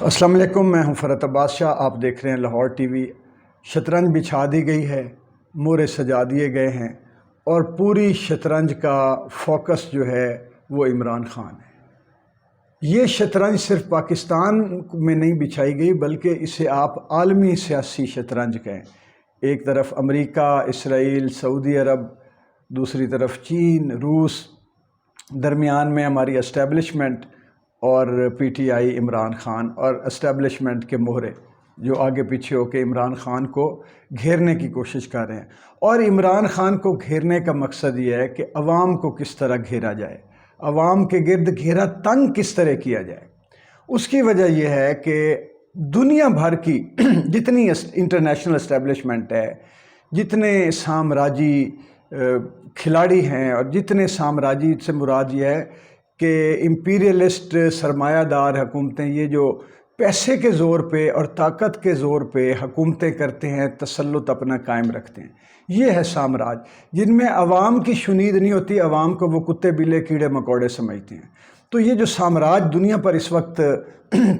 السلام علیکم، میں ہوں فرحت عباس شاہ۔ آپ دیکھ رہے ہیں لاہور ٹی وی۔ شطرنج بچھا دی گئی ہے، مورے سجا دیے گئے ہیں اور پوری شطرنج کا فوکس جو ہے وہ عمران خان ہے۔ یہ شطرنج صرف پاکستان میں نہیں بچھائی گئی بلکہ اسے آپ عالمی سیاسی شطرنج کہیں۔ ایک طرف امریکہ، اسرائیل، سعودی عرب، دوسری طرف چین، روس، درمیان میں ہماری اسٹیبلشمنٹ اور P T I, Imran Khan اور اسٹیبلشمنٹ کے مہرے جو آگے پیچھے ہو کے عمران خان کو گھیرنے کی کوشش کر رہے ہیں۔ اور عمران خان کو گھیرنے کا مقصد یہ ہے کہ عوام کو کس طرح گھیرا جائے، عوام کے گرد گھیرا تنگ کس طرح کیا جائے۔ اس کی وجہ یہ ہے کہ دنیا بھر کی جتنی انٹرنیشنل اسٹیبلشمنٹ ہے، جتنے سامراجی کھلاڑی ہیں، اور جتنے سامراجی سے مراد یہ ہے کہ امپیریلسٹ سرمایہ دار حکومتیں، یہ جو پیسے کے زور پہ اور طاقت کے زور پہ حکومتیں کرتے ہیں، تسلط اپنا قائم رکھتے ہیں، یہ ہے سامراج جن میں عوام کی شنید نہیں ہوتی، عوام کو وہ کتے بلے کیڑے مکوڑے سمجھتے ہیں۔ تو یہ جو سامراج دنیا پر اس وقت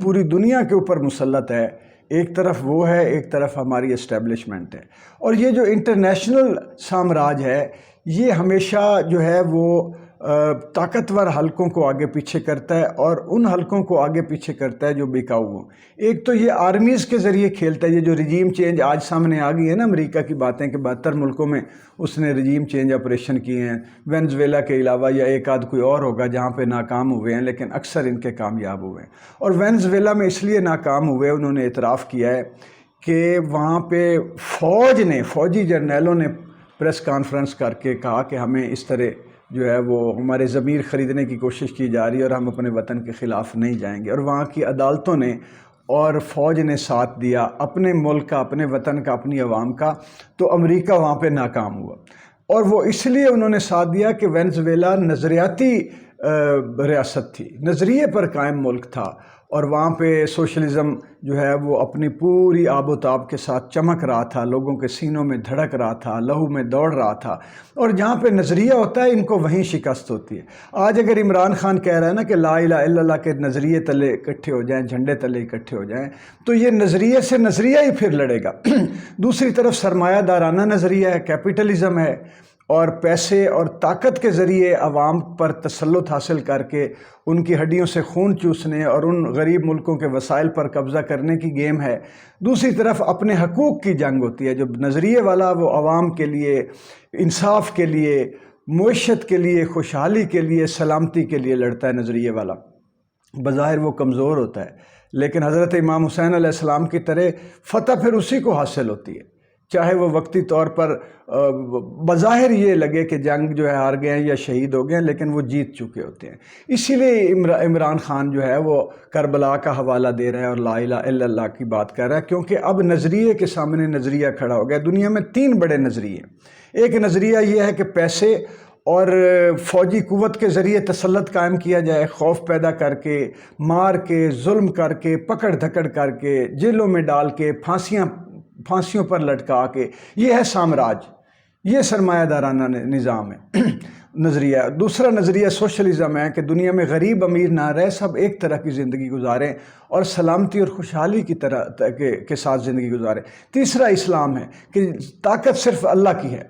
پوری دنیا کے اوپر مسلط ہے، ایک طرف وہ ہے، ایک طرف ہماری اسٹیبلشمنٹ ہے۔ اور یہ جو انٹرنیشنل سامراج ہے، یہ ہمیشہ جو ہے وہ طاقتور حلقوں کو آگے پیچھے کرتا ہے اور ان حلقوں کو آگے پیچھے کرتا ہے جو بکاؤ ہوں۔ ایک تو یہ آرمیز کے ذریعے کھیلتا ہے، یہ جو رجیم چینج آج سامنے آ گئی ہے نا، امریکہ کی باتیں کہ 72 ملکوں میں اس نے رجیم چینج آپریشن کیے ہیں، وینزویلا کے علاوہ، یا ایک آدھ کوئی اور ہوگا جہاں پہ ناکام ہوئے ہیں، لیکن اکثر ان کے کامیاب ہوئے ہیں۔ اور وینزویلا میں اس لیے ناکام ہوئے، انہوں نے اعتراف کیا ہے کہ وہاں پہ فوجی جرنیلوں نے پریس کانفرنس کر کے کہا کہ ہمیں اس طرح جو ہے وہ ہمارے ضمیر خریدنے کی کوشش کی جا رہی ہے اور ہم اپنے وطن کے خلاف نہیں جائیں گے۔ اور وہاں کی عدالتوں نے اور فوج نے ساتھ دیا اپنے ملک کا، اپنے وطن کا، اپنی عوام کا، تو امریکہ وہاں پہ ناکام ہوا۔ اور وہ اس لیے انہوں نے ساتھ دیا کہ وینزویلا نظریاتی ریاست تھی، نظریے پر قائم ملک تھا، اور وہاں پہ سوشلزم جو ہے وہ اپنی پوری آب و تاب کے ساتھ چمک رہا تھا، لوگوں کے سینوں میں دھڑک رہا تھا، لہو میں دوڑ رہا تھا۔ اور جہاں پہ نظریہ ہوتا ہے، ان کو وہیں شکست ہوتی ہے۔ آج اگر عمران خان کہہ رہا ہے نا کہ لا الہ الا اللہ کے نظریے تلے اکٹھے ہو جائیں، جھنڈے تلے اکٹھے ہو جائیں، تو یہ نظریے سے نظریہ ہی پھر لڑے گا۔ دوسری طرف سرمایہ دارانہ نظریہ ہے، کیپٹلزم ہے، اور پیسے اور طاقت کے ذریعے عوام پر تسلط حاصل کر کے ان کی ہڈیوں سے خون چوسنے اور ان غریب ملکوں کے وسائل پر قبضہ کرنے کی گیم ہے۔ دوسری طرف اپنے حقوق کی جنگ ہوتی ہے۔ جو نظریے والا وہ عوام کے لیے، انصاف کے لیے، معیشت کے لیے، خوشحالی کے لیے، سلامتی کے لیے لڑتا ہے، نظریے والا بظاہر وہ کمزور ہوتا ہے، لیکن حضرت امام حسین علیہ السلام کی طرح فتح پھر اسی کو حاصل ہوتی ہے، چاہے وہ وقتی طور پر بظاہر یہ لگے کہ جنگ جو ہے ہار گئے ہیں یا شہید ہو گئے ہیں، لیکن وہ جیت چکے ہوتے ہیں۔ اسی لیے عمران خان جو ہے وہ کربلا کا حوالہ دے رہا ہے اور لا الہ الا اللہ کی بات کر رہا ہے، کیونکہ اب نظریے کے سامنے نظریہ کھڑا ہو گیا۔ دنیا میں 3 بڑے نظریے۔ ایک نظریہ یہ ہے کہ پیسے اور فوجی قوت کے ذریعے تسلط قائم کیا جائے، خوف پیدا کر کے، مار کے، ظلم کر کے، پکڑ دھکڑ کر کے، جیلوں میں ڈال کے، پھانسیوں پر لٹکا کے، یہ ہے سامراج، یہ سرمایہ دارانہ نظام ہے، نظریہ۔ دوسرا نظریہ سوشلزم ہے کہ دنیا میں غریب امیر نہ رہے، سب ایک طرح کی زندگی گزاریں اور سلامتی اور خوشحالی کی طرح کے ساتھ زندگی گزاریں۔ تیسرا اسلام ہے کہ طاقت صرف اللہ کی ہے،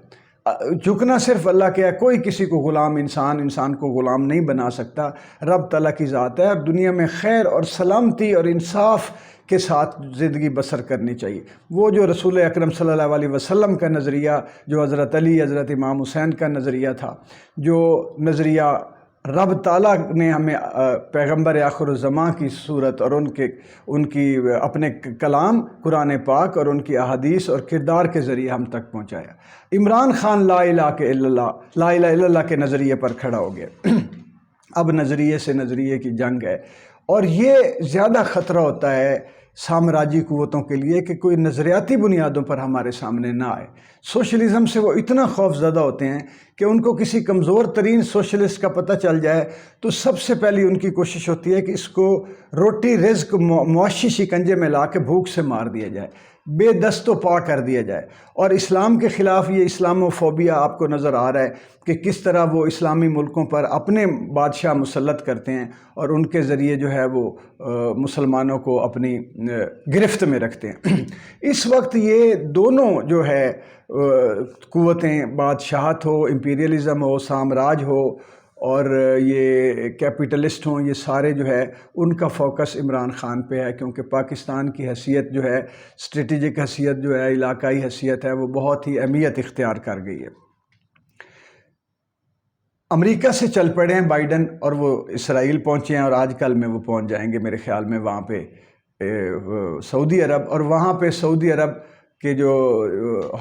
جھکنا صرف اللہ کے ہے، کوئی کسی کو غلام، انسان کو غلام نہیں بنا سکتا، رب تعالیٰ کی ذات ہے، اور دنیا میں خیر اور سلامتی اور انصاف کے ساتھ زندگی بسر کرنی چاہیے۔ وہ جو رسول اکرم صلی اللہ علیہ وسلم کا نظریہ، جو حضرت علی، حضرت امام حسین کا نظریہ تھا، جو نظریہ رب تعالیٰ نے ہمیں پیغمبر آخر الزمان کی صورت اور ان کی اپنے کلام قرآن پاک اور ان کی احادیث اور کردار کے ذریعے ہم تک پہنچایا۔ عمران خان لا الہ الا اللہ کے نظریے پر کھڑا ہو گیا۔ اب نظریے سے نظریے کی جنگ ہے، اور یہ زیادہ خطرہ ہوتا ہے سامراجی قوتوں کے لیے کہ کوئی نظریاتی بنیادوں پر ہمارے سامنے نہ آئے۔ سوشلزم سے وہ اتنا خوف زدہ ہوتے ہیں کہ ان کو کسی کمزور ترین سوشلسٹ کا پتہ چل جائے تو سب سے پہلی ان کی کوشش ہوتی ہے کہ اس کو روٹی رزق معاشی شکنجے میں لا کے بھوک سے مار دیا جائے۔ بے دست و پا کر دیا جائے۔ اور اسلام کے خلاف یہ اسلاموفوبیا آپ کو نظر آ رہا ہے کہ کس طرح وہ اسلامی ملکوں پر اپنے بادشاہ مسلط کرتے ہیں اور ان کے ذریعے جو ہے وہ مسلمانوں کو اپنی گرفت میں رکھتے ہیں۔ اس وقت یہ دونوں جو ہے قوتیں، بادشاہت ہو، امپیریلزم ہو، سامراج ہو اور یہ کیپٹلسٹ ہوں، یہ سارے جو ہے ان کا فوکس عمران خان پہ ہے، کیونکہ پاکستان کی حیثیت جو ہے، اسٹریٹجک حیثیت جو ہے، علاقائی حیثیت ہے، وہ بہت ہی اہمیت اختیار کر گئی ہے۔ امریکہ سے چل پڑے ہیں بائیڈن اور وہ اسرائیل پہنچے ہیں، اور آج کل میں وہ پہنچ جائیں گے میرے خیال میں وہاں پہ سعودی عرب، اور وہاں پہ سعودی عرب کے جو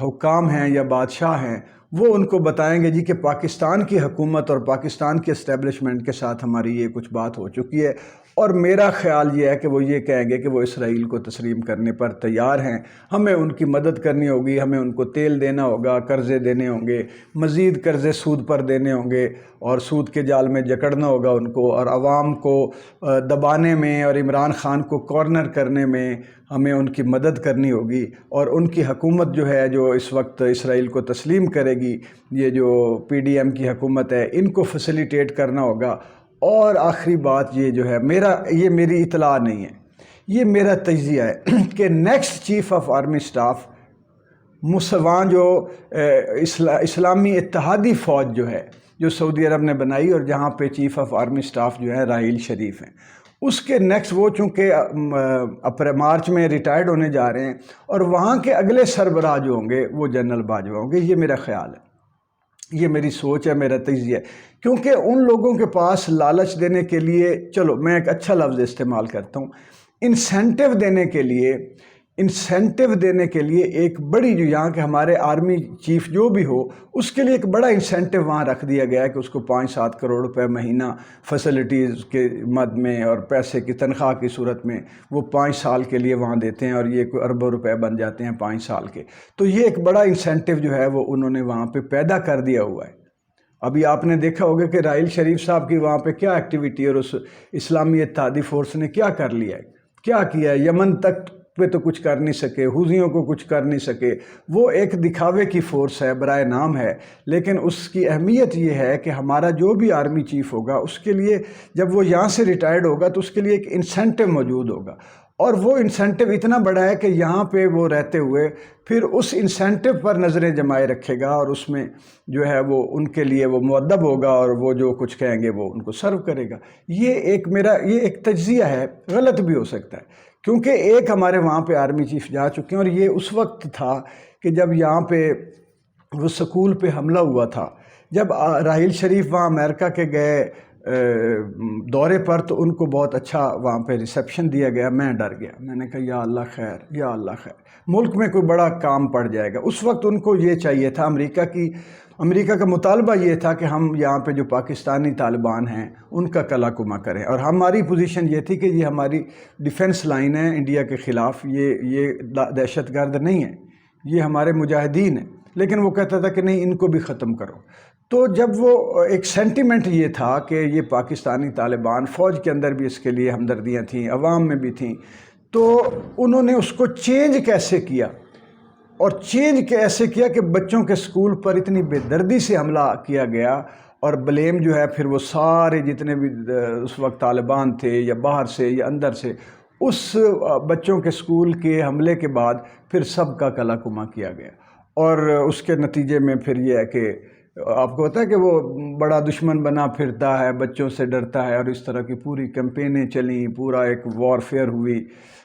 حکام ہیں یا بادشاہ ہیں وہ ان کو بتائیں گے جی کہ پاکستان کی حکومت اور پاکستان کے اسٹیبلشمنٹ کے ساتھ ہماری یہ کچھ بات ہو چکی ہے، اور میرا خیال یہ ہے کہ وہ یہ کہیں گے کہ وہ اسرائیل کو تسلیم کرنے پر تیار ہیں، ہمیں ان کی مدد کرنی ہوگی، ہمیں ان کو تیل دینا ہوگا، قرضے دینے ہوں گے، مزید قرضے سود پر دینے ہوں گے، اور سود کے جال میں جکڑنا ہوگا ان کو، اور عوام کو دبانے میں اور عمران خان کو کارنر کرنے میں ہمیں ان کی مدد کرنی ہوگی، اور ان کی حکومت جو ہے جو اس وقت اسرائیل کو تسلیم کرے گی، یہ جو پی ڈی ایم کی حکومت ہے، ان کو فیسیلیٹیٹ کرنا ہوگا۔ اور آخری بات یہ جو ہے یہ میری اطلاع نہیں ہے، یہ میرا تجزیہ ہے کہ next chief of army staff وہاں جو اسلامی اتحادی فوج جو ہے جو سعودی عرب نے بنائی، اور جہاں پہ چیف آف آرمی سٹاف جو ہے راحیل شریف ہیں، اس کے نیکسٹ وہ چونکہ مارچ میں ریٹائرڈ ہونے جا رہے ہیں، اور وہاں کے اگلے سربراہ جو ہوں گے وہ جنرل باجوہ ہوں گے۔ یہ میرا خیال ہے، یہ میری سوچ ہے، میرا تجزیہ ہے، کیونکہ ان لوگوں کے پاس لالچ دینے کے لیے، چلو میں ایک اچھا لفظ استعمال کرتا ہوں، انسینٹیو دینے کے لیے ایک بڑی جو یہاں کے ہمارے آرمی چیف جو بھی ہو، اس کے لیے ایک بڑا انسینٹیو وہاں رکھ دیا گیا ہے کہ اس کو 5-7 کروڑ روپے مہینہ فیسلٹیز کے مد میں اور پیسے کی تنخواہ کی صورت میں وہ 5 سال کے لیے وہاں دیتے ہیں، اور یہ کوئی اربوں روپے بن جاتے ہیں 5 سال کے۔ تو یہ ایک بڑا انسینٹیو جو ہے وہ انہوں نے وہاں پہ پیدا کر دیا ہوا ہے۔ ابھی آپ نے دیکھا ہوگا کہ راحیل شریف صاحب کی وہاں پہ کیا ایکٹیویٹی، اور اس اسلامی اتحادی فورس نے کیا کر لیا ہے، کیا کیا ہے۔ یمن تک پہ تو کچھ کر نہیں سکے، حوثیوں کو کچھ کر نہیں سکے، وہ ایک دکھاوے کی فورس ہے، برائے نام ہے، لیکن اس کی اہمیت یہ ہے کہ ہمارا جو بھی آرمی چیف ہوگا اس کے لیے جب وہ یہاں سے ریٹائرڈ ہوگا تو اس کے لیے ایک انسینٹیو موجود ہوگا، اور وہ انسینٹیو اتنا بڑا ہے کہ یہاں پہ وہ رہتے ہوئے پھر اس انسینٹیو پر نظریں جمائے رکھے گا، اور اس میں جو ہے وہ ان کے لیے وہ مؤدب ہوگا، اور وہ جو کچھ کہیں گے وہ ان کو سرو کرے گا۔ یہ ایک تجزیہ ہے، غلط بھی ہو سکتا ہے، کیونکہ ایک ہمارے وہاں پہ آرمی چیف جا چکے ہیں، اور یہ اس وقت تھا کہ جب یہاں پہ وہ سکول پہ حملہ ہوا تھا، جب راحیل شریف وہاں امریکہ کے گئے دورے پر، تو ان کو بہت اچھا وہاں پہ ریسیپشن دیا گیا۔ میں ڈر گیا، میں نے کہا یا اللہ خیر، یا اللہ خیر، ملک میں کوئی بڑا کام پڑ جائے گا۔ اس وقت ان کو یہ چاہیے تھا، امریکہ کا مطالبہ یہ تھا کہ ہم یہاں پہ جو پاکستانی طالبان ہیں ان کا کلا کما کریں، اور ہماری پوزیشن یہ تھی کہ یہ ہماری ڈیفنس لائن ہے انڈیا کے خلاف، یہ دہشت گرد نہیں ہے، یہ ہمارے مجاہدین ہیں، لیکن وہ کہتا تھا کہ نہیں، ان کو بھی ختم کرو۔ تو جب وہ ایک سینٹیمنٹ یہ تھا کہ یہ پاکستانی طالبان، فوج کے اندر بھی اس کے لیے ہمدردیاں تھیں، عوام میں بھی تھیں، تو انہوں نے اس کو چینج کیسے کیا، اور چینج کیسے کیا کہ بچوں کے سکول پر اتنی بے دردی سے حملہ کیا گیا، اور بلیم جو ہے پھر وہ سارے جتنے بھی اس وقت طالبان تھے یا باہر سے یا اندر سے، اس بچوں کے سکول کے حملے کے بعد پھر سب کا کلا کما کیا گیا، اور اس کے نتیجے میں پھر یہ ہے کہ آپ کو پتہ ہے کہ وہ بڑا دشمن بنا پھرتا ہے، بچوں سے ڈرتا ہے، اور اس طرح کی پوری کیمپینیں چلیں، پورا ایک وارفیئر ہوئی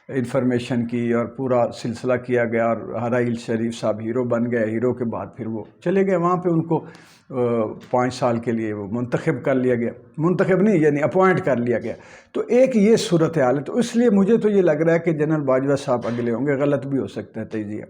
انفارمیشن کی، اور پورا سلسلہ کیا گیا، اور راحیل شریف صاحب ہیرو بن گئے۔ ہیرو کے بعد پھر وہ چلے گئے وہاں پہ، ان کو 5 سال کے لیے وہ منتخب کر لیا گیا، منتخب نہیں یعنی اپوائنٹ کر لیا گیا۔ تو ایک یہ صورتحال ہے، تو اس لیے مجھے تو یہ لگ رہا ہے کہ جنرل باجوہ صاحب اگلے ہوں گے، غلط بھی ہو سکتا ہے تجزیہ۔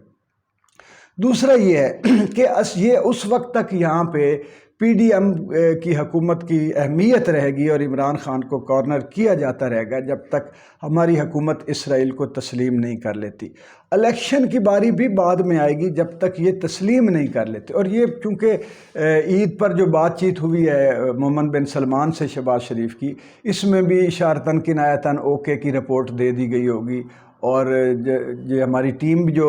دوسرا یہ ہے کہ یہ اس وقت تک یہاں پہ پی ڈی ایم کی حکومت کی اہمیت رہے گی، اور عمران خان کو کارنر کیا جاتا رہے گا جب تک ہماری حکومت اسرائیل کو تسلیم نہیں کر لیتی۔ الیکشن کی باری بھی بعد میں آئے گی جب تک یہ تسلیم نہیں کر لیتے، اور یہ کیونکہ عید پر جو بات چیت ہوئی ہے محمد بن سلمان سے شہباز شریف کی، اس میں بھی اشارتاً کنایتاً اوکے کی رپورٹ دے دی گئی ہوگی، اور یہ ہماری ٹیم جو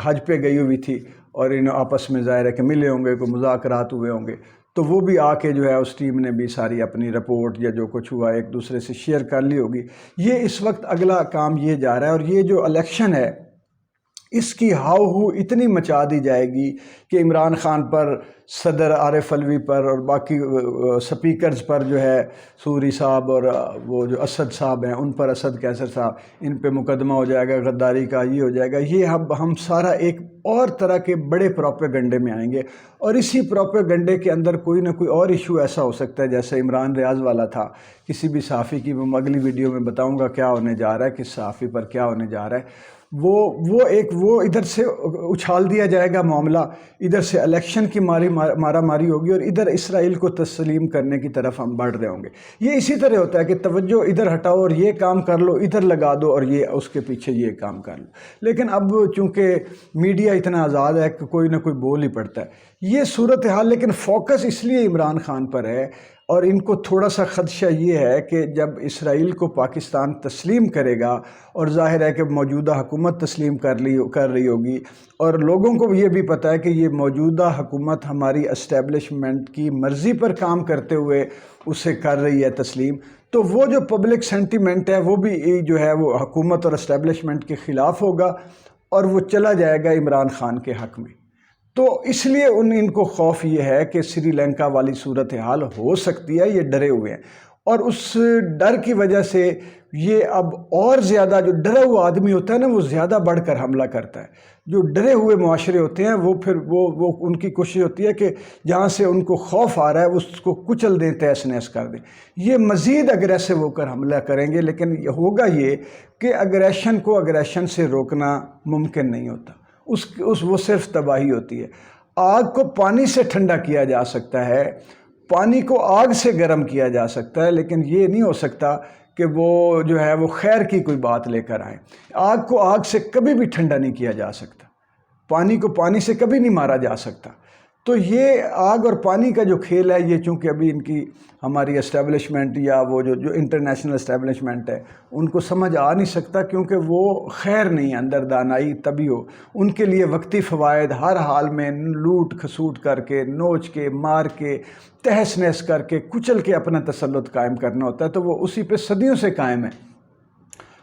حج پہ گئی ہوئی تھی اور ان آپس میں ظاہر ہے کہ ملے ہوں گے، کوئی مذاکرات ہوئے ہوں گے، تو وہ بھی آ کے جو ہے اس ٹیم نے بھی ساری اپنی رپورٹ یا جو کچھ ہوا ایک دوسرے سے شیئر کر لی ہوگی۔ یہ اس وقت اگلا کام یہ جا رہا ہے، اور یہ جو الیکشن ہے اس کی ہاؤ ہو اتنی مچا دی جائے گی کہ عمران خان پر، صدر عارف علوی پر اور باقی سپیکرز پر جو ہے سوری صاحب اور وہ جو اسد صاحب ہیں ان پر، اسد کیسر صاحب، ان پہ مقدمہ ہو جائے گا غداری کا، یہ ہو جائے گا۔ یہ ہم سارا ایک اور طرح کے بڑے پروپیگنڈے میں آئیں گے، اور اسی پروپیگنڈے کے اندر کوئی نہ کوئی اور ایشو ایسا ہو سکتا ہے جیسے عمران ریاض والا تھا کسی بھی صحافی کی، میں اگلی ویڈیو میں بتاؤں گا کیا ہونے جا رہا ہے، کس صحافی پر کیا ہونے جا رہا ہے۔ وہ ادھر سے اچھال دیا جائے گا معاملہ، ادھر سے الیکشن کی مارا ماری ہوگی، اور ادھر اسرائیل کو تسلیم کرنے کی طرف ہم بڑھ رہے ہوں گے۔ یہ اسی طرح ہوتا ہے کہ توجہ ادھر ہٹاؤ اور یہ کام کر لو، ادھر لگا دو اور یہ اس کے پیچھے یہ کام کر لو۔ لیکن اب چونکہ میڈیا اتنا آزاد ہے کہ کوئی نہ کوئی بول ہی پڑتا ہے، یہ صورتحال، لیکن فوکس اس لیے عمران خان پر ہے، اور ان کو تھوڑا سا خدشہ یہ ہے کہ جب اسرائیل کو پاکستان تسلیم کرے گا، اور ظاہر ہے کہ موجودہ حکومت تسلیم کر رہی ہوگی، اور لوگوں کو یہ بھی پتہ ہے کہ یہ موجودہ حکومت ہماری اسٹیبلشمنٹ کی مرضی پر کام کرتے ہوئے اسے کر رہی ہے تسلیم، تو وہ جو پبلک سینٹیمنٹ ہے وہ بھی جو ہے وہ حکومت اور اسٹیبلشمنٹ کے خلاف ہوگا، اور وہ چلا جائے گا عمران خان کے حق میں۔ تو اس لیے ان کو خوف یہ ہے کہ سری لنکا والی صورتحال ہو سکتی ہے، یہ ڈرے ہوئے ہیں، اور اس ڈر کی وجہ سے یہ اب اور زیادہ، جو ڈرا ہوا آدمی ہوتا ہے نا وہ زیادہ بڑھ کر حملہ کرتا ہے۔ جو ڈرے ہوئے معاشرے ہوتے ہیں وہ پھر وہ ان کی کوشش ہوتی ہے کہ جہاں سے ان کو خوف آ رہا ہے اس کو کچل دیں، تہس نہس کر دیں۔ یہ مزید اگریسو ہو کر حملہ کریں گے، لیکن ہوگا یہ کہ اگریشن کو اگریشن سے روکنا ممکن نہیں ہوتا، وہ صرف تباہی ہوتی ہے۔ آگ کو پانی سے ٹھنڈا کیا جا سکتا ہے، پانی کو آگ سے گرم کیا جا سکتا ہے، لیکن یہ نہیں ہو سکتا کہ وہ جو ہے وہ خیر کی کوئی بات لے کر آئیں۔ آگ کو آگ سے کبھی بھی ٹھنڈا نہیں کیا جا سکتا، پانی کو پانی سے کبھی نہیں مارا جا سکتا۔ تو یہ آگ اور پانی کا جو کھیل ہے، یہ چونکہ ابھی ان کی ہماری اسٹیبلشمنٹ یا وہ جو انٹرنیشنل اسٹیبلشمنٹ ہے ان کو سمجھ آ نہیں سکتا، کیونکہ وہ خیر نہیں، اندر دانائی تبھی ہو۔ ان کے لیے وقتی فوائد ہر حال میں لوٹ کھسوٹ کر کے، نوچ کے، مار کے، تہس نہس کر کے، کچل کے اپنا تسلط قائم کرنا ہوتا ہے، تو وہ اسی پہ صدیوں سے قائم ہے۔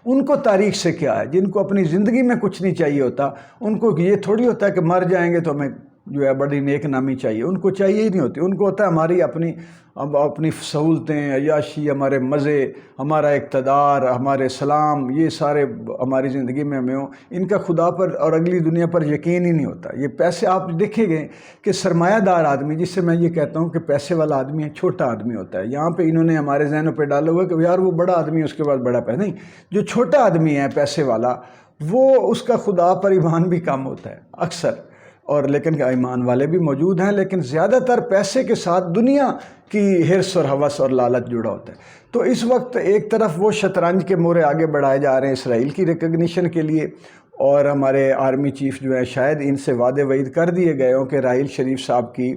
ان کو تاریخ سے کیا ہے؟ جن کو اپنی زندگی میں کچھ نہیں چاہیے ہوتا، ان کو یہ تھوڑی ہوتا ہے کہ مر جائیں گے تو ہمیں جو ہے بڑی نیک نامی چاہیے، ان کو چاہیے ہی نہیں ہوتی۔ ان کو ہوتا ہے ہماری اپنی سہولتیں، عیاشی، ہمارے مزے، ہمارا اقتدار، ہمارے سلام، یہ سارے ہماری زندگی میں ہمیں ہوں۔ ان کا خدا پر اور اگلی دنیا پر یقین ہی نہیں ہوتا۔ یہ پیسے آپ دیکھیں گے کہ سرمایہ دار آدمی، جس سے میں یہ کہتا ہوں کہ پیسے والا آدمی ہے، چھوٹا آدمی ہوتا ہے۔ یہاں پہ انہوں نے ہمارے ذہنوں پہ ڈالا ہوا ہے کہ یار وہ بڑا آدمی ہے اس کے بعد بڑا پیسہ نہیں۔ جو چھوٹا آدمی ہے پیسے والا، وہ اس کا خدا پر ایمان بھی کم ہوتا ہے اکثر، اور لیکن ایمان والے بھی موجود ہیں، لیکن زیادہ تر پیسے کے ساتھ دنیا کی حرص اور ہوس اور لالچ جڑا ہوتا ہے۔ تو اس وقت ایک طرف وہ شطرنج کے مورے آگے بڑھائے جا رہے ہیں اسرائیل کی ریکگنیشن کے لیے، اور ہمارے آرمی چیف جو ہیں شاید ان سے وعدے وعید کر دیے گئے ہوں کہ راحیل شریف صاحب کی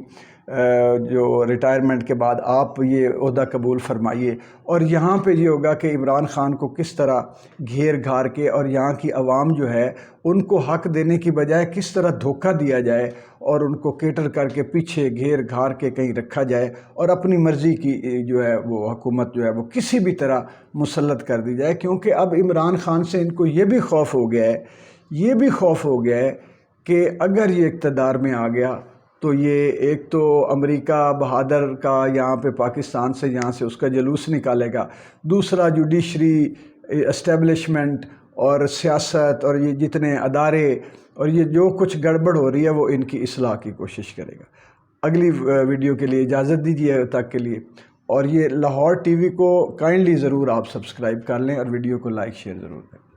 جو ریٹائرمنٹ کے بعد آپ یہ عہدہ قبول فرمائیے، اور یہاں پہ یہ ہوگا کہ عمران خان کو کس طرح گھیر گھار کے، اور یہاں کی عوام جو ہے ان کو حق دینے کی بجائے کس طرح دھوکہ دیا جائے اور ان کو کیٹر کر کے پیچھے گھیر گھار کے کہیں رکھا جائے، اور اپنی مرضی کی جو ہے وہ حکومت جو ہے وہ کسی بھی طرح مسلط کر دی جائے۔ کیونکہ اب عمران خان سے ان کو یہ بھی خوف ہو گیا ہے کہ اگر یہ اقتدار میں آ گیا تو یہ ایک تو امریکہ بہادر کا یہاں پہ پاکستان سے، یہاں سے اس کا جلوس نکالے گا، دوسرا جوڈیشری اسٹیبلشمنٹ اور سیاست اور یہ جتنے ادارے اور یہ جو کچھ گڑبڑ ہو رہی ہے وہ ان کی اصلاح کی کوشش کرے گا۔ اگلی ویڈیو کے لیے اجازت دیجیے تک کے لیے، اور یہ لاہور ٹی وی کو کائنڈلی ضرور آپ سبسکرائب کر لیں اور ویڈیو کو لائک شیئر ضرور کریں۔